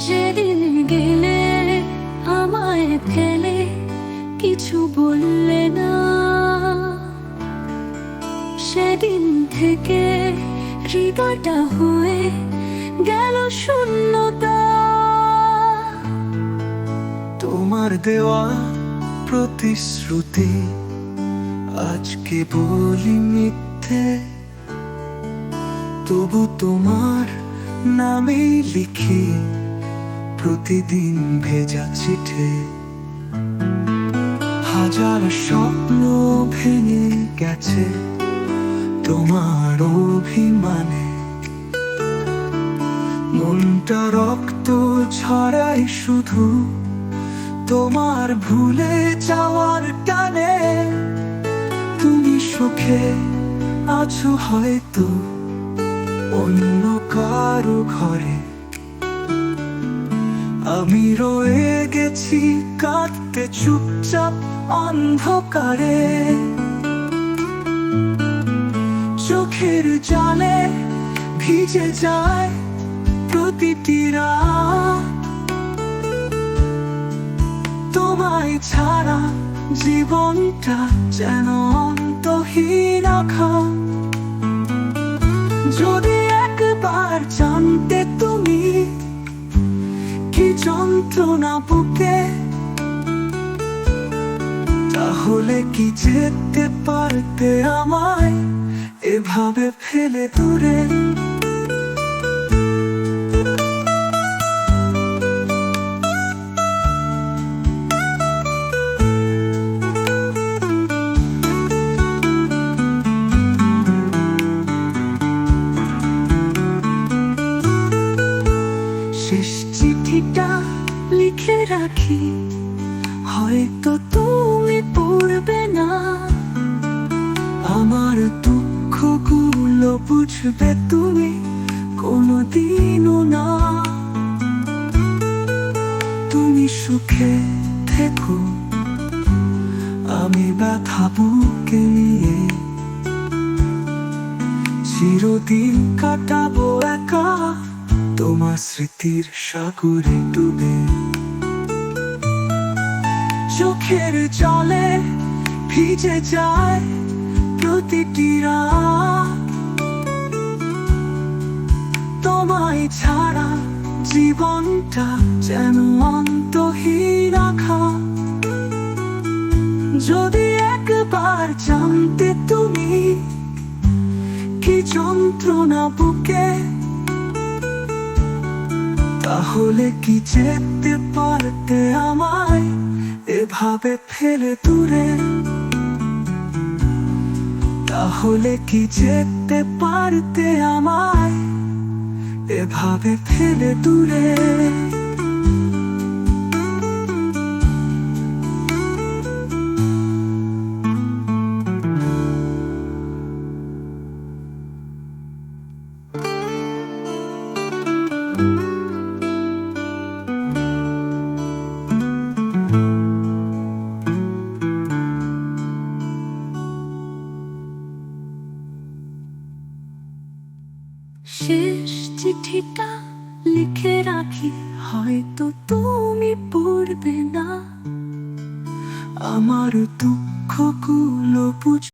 যেদিন গেলে আমায় ফেলে কিছু বললে না, সেদিন থেকে হৃদয়টা হয়ে গেল শূন্যতা। তোমার দেওয়া প্রতিশ্রুতি আজকে বলি মিথ্যে, তবু তোমার নামেই লিখি প্রতিদিন ভেজা চিঠি। হাজার স্বপ্ন ভেঙে গেছে তোমার অভিমানে, মনটা রক্ত ছড়াই শুধু তোমার ভুলে যাওয়ার টানে। তুমি সুখে আছো হয়তো অন্য কারো ঘরে, আমি রয়ে গেছি কাঁদতে চুপচাপ অন্ধকারে। চোখের জলে ভিজে যায় প্রতিটি রাত, তোমায় ছাড়া জীবনটা যেন অন্তহীন আঁখা। যদি একবার জানতে তুমি কি যন্ত্রণা বুকে, তাহলে কি যেতে পারতে আমায় এভাবে ফেলে দূরে। শেষ চিঠিটা লিখে রাখি, হয়তো তুমি পড়বে না। আমার দুঃখগুলো বুঝবে তুমি কোনোদিনও না। তুমি সুখে থেকো, আমি ব্যথা বুকে নিয়ে চিরদিন কাটাবো একা তোমার স্মৃতির সাগরে ডুবে। চোখের জলে ভিজে যায় প্রতিটি রাত, তোমায় ছাড়া জীবনটা যেন অন্তহীন আঁখা। যদি একবার জানতে তুমি কি যন্ত্রণা বুকে, তাহলে কি যেতে পারতে আমায় এভাবে ফেলে দূরে। তাহলে কি যেতে পারতে আমায় এভাবে ফেলে দূরে। শেষ চিঠিটা লিখে রাখি, হয়তো তুমি পড়বে না। আমার দুঃখগুলো বুঝ